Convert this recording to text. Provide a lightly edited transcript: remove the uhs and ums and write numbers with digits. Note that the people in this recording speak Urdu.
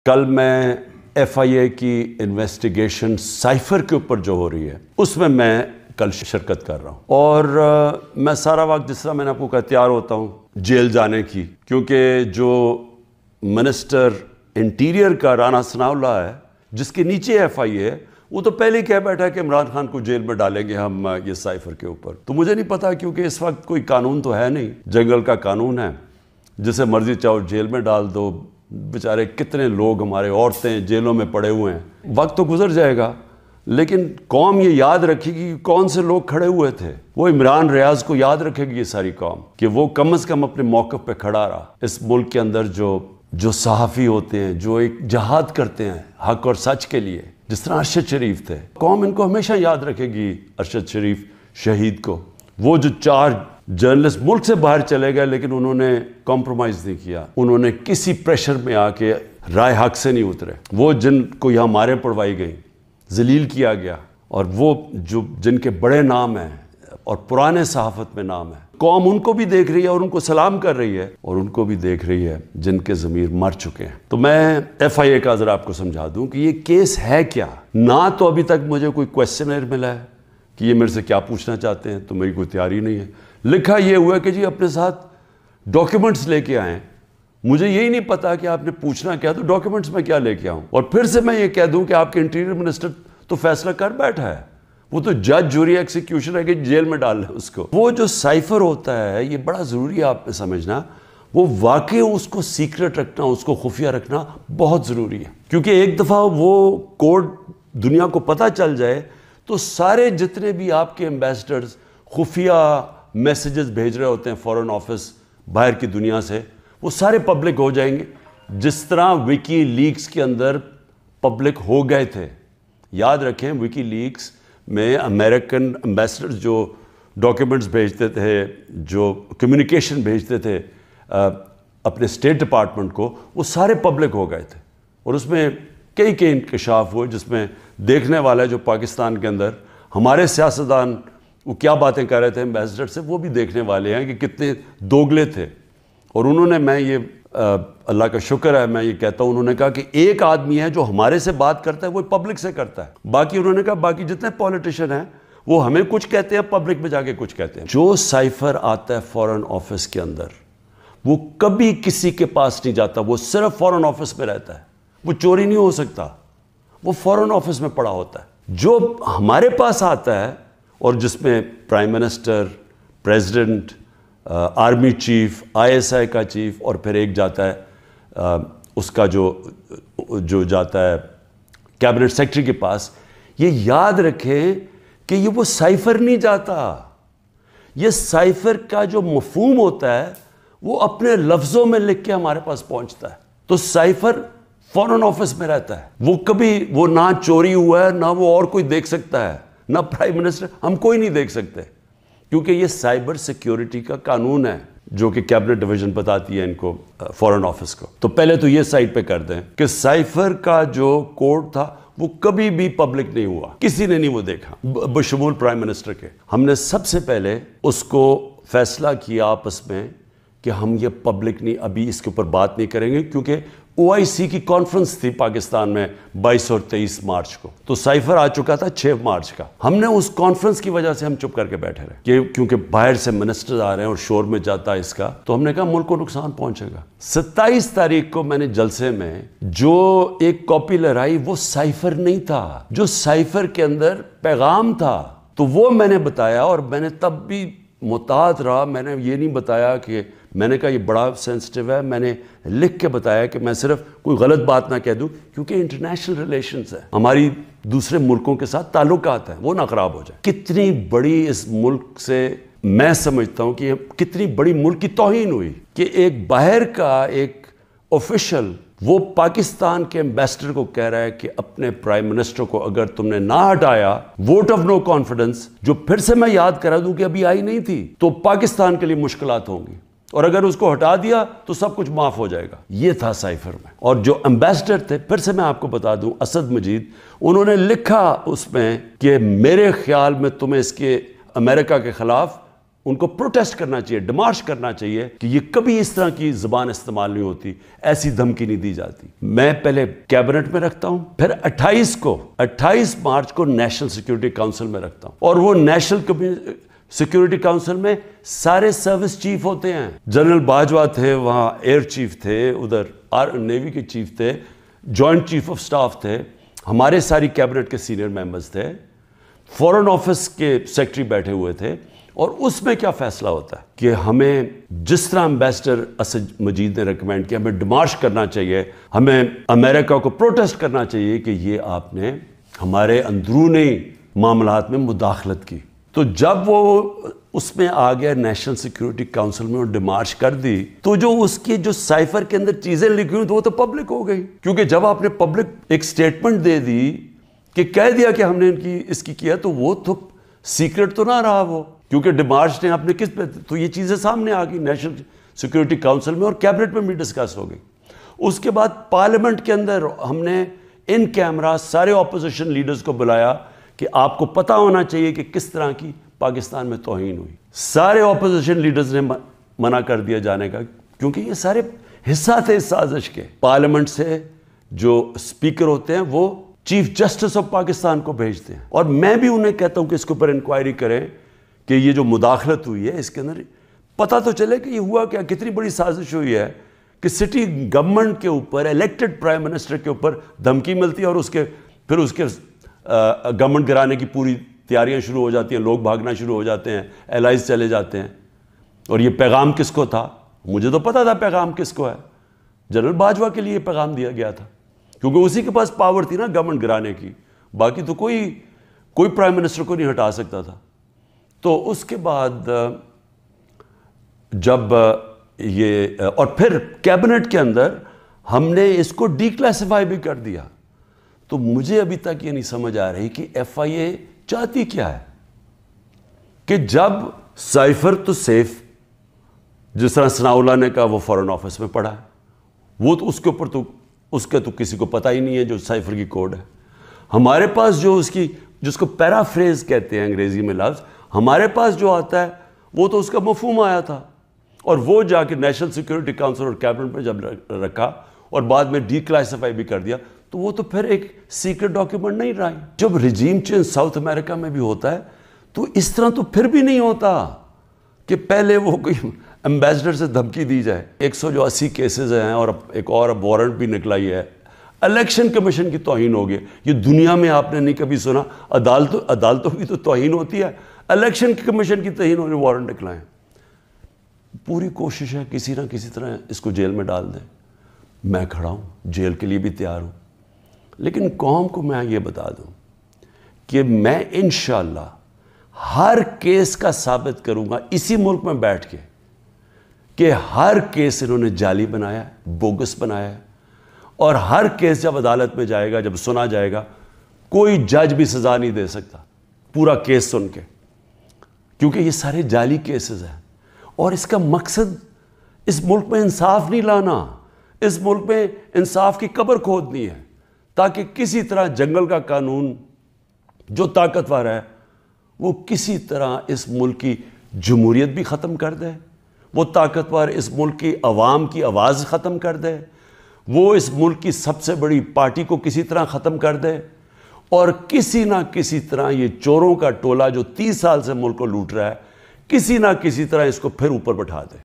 کل میں ایف آئی اے کی انویسٹیگیشن سائفر کے اوپر جو ہو رہی ہے اس میں کل شرکت کر رہا ہوں، اور میں سارا وقت جس طرح میں نے آپ کو کہا تیار ہوتا ہوں جیل جانے کی، کیونکہ جو منسٹر انٹیریئر کا رانا ثناء اللہ ہے جس کے نیچے ایف آئی اے ہے، وہ تو پہلے ہی کہہ بیٹھا کہ عمران خان کو جیل میں ڈالیں گے ہم یہ سائفر کے اوپر۔ تو مجھے نہیں پتا، کیونکہ اس وقت کوئی قانون تو ہے نہیں، جنگل کا قانون ہے، جسے مرضی چاہو جیل میں ڈال دو۔ بیچارے کتنے لوگ ہمارے عورتیں جیلوں میں پڑے ہوئے ہیں، وقت تو گزر جائے گا لیکن قوم یہ یاد رکھے گی کہ کون سے لوگ کھڑے ہوئے تھے۔ وہ عمران ریاض کو یاد رکھے گی یہ ساری قوم کہ وہ کم از کم اپنے موقف پہ کھڑا رہا۔ اس ملک کے اندر جو صحافی ہوتے ہیں، جو ایک جہاد کرتے ہیں حق اور سچ کے لیے، جس طرح ارشد شریف تھے، قوم ان کو ہمیشہ یاد رکھے گی، ارشد شریف شہید کو۔ وہ جو 4 جرنلسٹ ملک سے باہر چلے گئے لیکن انہوں نے کمپرومائز نہیں کیا، انہوں نے کسی پریشر میں آ کے رائے حق سے نہیں اترے۔ وہ جن کو یہاں ماریں پڑوائی گئیں، ذلیل کیا گیا، اور وہ جن کے بڑے نام ہیں اور پرانے صحافت میں نام ہے، قوم ان کو بھی دیکھ رہی ہے اور ان کو سلام کر رہی ہے، اور ان کو بھی دیکھ رہی ہے جن کے ضمیر مر چکے ہیں۔ تو میں ایف آئی اے کا ذرا آپ کو سمجھا دوں کہ یہ کیس ہے کیا۔ نہ تو ابھی تک مجھے کوئی کویسچنر ملا ہے کہ یہ میرے سے کیا پوچھنا چاہتے ہیں، تو میری کوئی تیاری نہیں ہے۔ لکھا یہ ہوا ہے کہ جی اپنے ساتھ ڈاکیومنٹس لے کے آئیں۔ مجھے یہی نہیں پتا کہ آپ نے پوچھنا کیا، تو ڈاکیومنٹس میں کیا لے کے آؤں، اور پھر سے میں یہ کہہ دوں کہ آپ کے انٹیریئر منسٹر تو فیصلہ کر بیٹھا ہے، وہ تو جج جوری ایکسیکیوشن ہے کہ جیل میں ڈال لیں اس کو۔ وہ جو سائفر ہوتا ہے، یہ بڑا ضروری ہے آپ نے سمجھنا، وہ واقعی اس کو سیکرٹ رکھنا، اس کو خفیہ رکھنا بہت ضروری ہے، کیونکہ ایک دفعہ وہ کوڈ دنیا کو پتہ چل جائے تو سارے جتنے بھی آپ کے ایمبیسڈرز خفیہ میسیجز بھیج رہے ہوتے ہیں فورن آفس باہر کی دنیا سے، وہ سارے پبلک ہو جائیں گے، جس طرح وکی لیکس کے اندر پبلک ہو گئے تھے۔ یاد رکھیں، وکی لیکس میں امریکن ایمبیسڈرز جو ڈاکیومنٹس بھیجتے تھے، جو کمیونیکیشن بھیجتے تھے اپنے اسٹیٹ ڈپارٹمنٹ کو، وہ سارے پبلک ہو گئے تھے، اور اس میں کئی انکشاف ہوئے، جس میں دیکھنے والا جو پاکستان کے اندر ہمارے سیاستدان وہ کیا باتیں کر رہے تھے ایمبیسڈر سے، وہ بھی دیکھنے والے ہیں کہ کتنے دوگلے تھے۔ اور انہوں نے، میں یہ اللہ کا شکر ہے، میں یہ کہتا ہوں، انہوں نے کہا کہ ایک آدمی ہے جو ہمارے سے بات کرتا ہے وہ پبلک سے کرتا ہے، باقی انہوں نے کہا باقی جتنے پولیٹیشین ہیں وہ ہمیں کچھ کہتے ہیں، پبلک میں جا کے کچھ کہتے ہیں۔ جو سائفر آتا ہے فورن آفس کے اندر، وہ کبھی کسی کے پاس نہیں جاتا، وہ صرف فورن آفس میں رہتا ہے، وہ چوری نہیں ہو سکتا، وہ فورن آفس میں پڑا ہوتا ہے۔ جو ہمارے پاس آتا ہے اور جس میں prime minister, president, army chief, I S I کا چیف، اور پھر ایک جاتا ہے اس کا جو جاتا ہے کیبنٹ سیکرٹری کے پاس، یہ یاد رکھیں کہ یہ وہ سائفر نہیں جاتا۔ یہ سائفر کا جو مفہوم ہوتا ہے وہ اپنے لفظوں میں لکھ کے ہمارے پاس پہنچتا ہے۔ تو سائفر فورن آفس میں رہتا ہے، وہ کبھی وہ نہ چوری ہوا ہے، نہ وہ اور کوئی دیکھ سکتا ہے، نہ پرائم منسٹر، ہم کوئی نہیں دیکھ سکتے، کیونکہ یہ سائبر سیکیورٹی کا قانون ہے جو کہ کیبنٹ ڈویژن بتاتی ہے ان کو، فورن آفس کو۔ تو پہلے تو یہ سائٹ پہ کر دیں کہ سائفر کا جو کوڈ تھا وہ کبھی بھی پبلک نہیں ہوا، کسی نے نہیں وہ دیکھا بشمول پرائم منسٹر کے۔ ہم نے سب سے پہلے اس کو فیصلہ کیا آپس میں کہ ہم یہ پبلک نہیں، ابھی اس کے اوپر بات نہیں کریں گے، کیونکہ او آئی سی کی کانفرنس تھی پاکستان میں 22 اور 23 مارچ کو، تو سائفر آ چکا تھا 6 مارچ کا۔ ہم نے اس کانفرنس کی وجہ سے ہم چپ کر کے بیٹھے رہے، کیونکہ باہر سے منسٹر آ رہے ہیں اور شور میں جاتا ہے اس کا، تو ہم نے کہا ملک کو نقصان پہنچے گا۔ 27 تاریخ کو میں نے جلسے میں جو ایک کاپی لہرائی وہ سائفر نہیں تھا، جو سائفر کے اندر پیغام تھا، تو وہ میں نے بتایا، اور میں نے تب بھی محتاط رہا، میں نے یہ نہیں بتایا کہ میں نے کہا یہ بڑا سینسٹیو ہے، میں نے لکھ کے بتایا کہ میں صرف کوئی غلط بات نہ کہہ دوں، کیونکہ انٹرنیشنل ریلیشنز ہیں، ہماری دوسرے ملکوں کے ساتھ تعلقات ہیں، وہ نہ خراب ہو جائے۔ کتنی بڑی اس ملک سے میں سمجھتا ہوں کہ کتنی بڑی ملک کی توہین ہوئی کہ ایک باہر کا ایک آفیشل وہ پاکستان کے ایمبیسڈر کو کہہ رہا ہے کہ اپنے پرائم منسٹر کو اگر تم نے نہ ہٹایا، ووٹ آف نو کانفیڈنس، جو پھر سے میں یاد کرا دوں کہ ابھی آئی نہیں تھی، تو پاکستان کے لیے مشکلات ہوں گی، اور اگر اس کو ہٹا دیا تو سب کچھ معاف ہو جائے گا۔ یہ تھا سائفر میں۔ اور جو ایمبیسڈر تھے، پھر سے میں آپ کو بتا دوں، اسد مجید، انہوں نے لکھا اس میں کہ میرے خیال میں تمہیں اس کے امریکہ کے خلاف ان کو پروٹیسٹ کرنا چاہیے، ڈیمارش کرنا چاہیے کہ یہ کبھی اس طرح کی زبان استعمال نہیں ہوتی، ایسی دھمکی نہیں دی جاتی۔ میں پہلے کیبنٹ میں رکھتا ہوں، پھر 28 مارچ کو نیشنل سیکیورٹی کاؤنسل میں رکھتا ہوں، اور وہ نیشنل سیکیورٹی کاؤنسل میں سارے سروس چیف ہوتے ہیں۔ جنرل باجوہ تھے وہاں، ایئر چیف تھے ادھر، نیوی کے چیف تھے، جوائنٹ چیف آف سٹاف تھے، ہمارے ساری کیبنٹ کے سینئر ممبرز تھے، فورن آفس کے سیکرٹری بیٹھے ہوئے تھے، اور اس میں کیا فیصلہ ہوتا ہے کہ ہمیں جس طرح امبیسڈر اسد مجید نے ریکمینڈ کیا، ہمیں ڈیمارش کرنا چاہیے، ہمیں امریکہ کو پروٹیسٹ کرنا چاہیے کہ یہ آپ نے ہمارے اندرونی معاملات میں مداخلت کی۔ تو جب وہ اس میں آ گیا نیشنل سیکیورٹی کاؤنسل میں اور ڈیمارش کر دی، تو جو اس کی جو سائفر کے اندر چیزیں لکھی ہوئی تو وہ تو پبلک ہو گئی، کیونکہ جب آپ نے پبلک ایک سٹیٹمنٹ دے دی کہ کہہ دیا کہ ہم نے اس کی کیا، تو وہ تو سیکرٹ تو نہ رہا وہ، کیونکہ ڈیمارش نے اپنے کس پہ، تو یہ چیزیں سامنے آ گئی نیشنل سیکیورٹی کاؤنسل میں، اور کیبنٹ میں بھی ڈسکس ہو گئی۔ اس کے بعد پارلیمنٹ کے اندر ہم نے ان کیمرہ سارے اپوزیشن لیڈرز کو بلایا کہ آپ کو پتہ ہونا چاہیے کہ کس طرح کی پاکستان میں توہین ہوئی۔ سارے اپوزیشن لیڈرز نے منع کر دیا جانے کا، کیونکہ یہ سارے حصہ تھے اس سازش کے۔ پارلیمنٹ سے جو اسپیکر ہوتے ہیں وہ چیف جسٹس آف پاکستان کو بھیجتے ہیں، اور میں بھی انہیں کہتا ہوں کہ اس کے اوپر انکوائری کریں کہ یہ جو مداخلت ہوئی ہے اس کے اندر پتہ تو چلے کہ یہ ہوا کیا، کتنی بڑی سازش ہوئی ہے کہ سٹی گورنمنٹ کے اوپر، الیکٹڈ پرائم منسٹر کے اوپر دھمکی ملتی ہے، اور پھر اس کے گورنمنٹ گرانے کی پوری تیاریاں شروع ہو جاتی ہیں، لوگ بھاگنا شروع ہو جاتے ہیں، الائز چلے جاتے ہیں۔ اور یہ پیغام کس کو تھا؟ مجھے تو پتہ تھا پیغام کس کو ہے، جنرل باجوہ کے لیے پیغام دیا گیا تھا، کیونکہ اسی کے پاس پاور تھی نا گورنمنٹ گرانے کی، باقی تو کوئی پرائم منسٹر کو نہیں ہٹا سکتا تھا۔ تو اس کے بعد جب یہ، اور پھر کیبنٹ کے اندر ہم نے اس کو ڈی کلاسیفائی بھی کر دیا، تو مجھے ابھی تک یہ نہیں سمجھ آ رہی کہ ایف آئی اے چاہتی کیا ہے، کہ جب سائفر تو سیف، جس طرح ثناء اللہ نے کہا وہ فورن آفس میں پڑا ہے، وہ تو اس کے اوپر تو اس کے تو کسی کو پتہ ہی نہیں ہے جو سائفر کی کوڈ ہے۔ ہمارے پاس جو جس کو پیرافریز کہتے ہیں انگریزی میں لفظ، ہمارے پاس جو آتا ہے وہ تو اس کا مفہوم آیا تھا، اور وہ جا کے نیشنل سیکیورٹی کاؤنسل اور کیبنٹ میں جب رکھا اور بعد میں ڈی کلاسیفائی بھی کر دیا، تو وہ تو پھر ایک سیکرٹ ڈاکیومنٹ نہیں رہا۔ جب رجیم چینج ساؤتھ امریکہ میں بھی ہوتا ہے تو اس طرح تو پھر بھی نہیں ہوتا کہ پہلے وہ کوئی امبیسڈر سے دھمکی دی جائے۔ 180 کیسز ہیں، اور ایک اور وارنٹ بھی نکلائی ہے، الیکشن کمیشن کی توہین ہو گئی۔ یہ دنیا میں آپ نے نہیں کبھی سنا، عدالتوں کی تو توہین ہوتی ہے، الیکشن کمیشن کی توہین ہونے وارنٹ نکلائیں۔ پوری کوشش ہے کسی نہ کسی طرح اس کو جیل میں ڈال دیں۔ میں کھڑا ہوں، جیل کے لیے بھی تیار ہوں، لیکن قوم کو میں یہ بتا دوں کہ میں انشاءاللہ ہر کیس کا ثابت کروں گا اسی ملک میں بیٹھ کے کہ ہر کیس انہوں نے جعلی بنایا ہے، بوگس بنایا ہے، اور ہر کیس جب عدالت میں جائے گا، جب سنا جائے گا، کوئی جج بھی سزا نہیں دے سکتا پورا کیس سن کے، کیونکہ یہ سارے جعلی کیسز ہیں۔ اور اس کا مقصد اس ملک میں انصاف نہیں لانا، اس ملک میں انصاف کی قبر کھودنی ہے، تاکہ کسی طرح جنگل کا قانون جو طاقتور ہے وہ کسی طرح اس ملک کی جمہوریت بھی ختم کر دے، وہ طاقتور اس ملک کی عوام کی آواز ختم کر دے، وہ اس ملک کی سب سے بڑی پارٹی کو کسی طرح ختم کر دے، اور کسی نہ کسی طرح یہ چوروں کا ٹولہ جو 30 سال سے ملک کو لوٹ رہا ہے، کسی نہ کسی طرح اس کو پھر اوپر بٹھا دے۔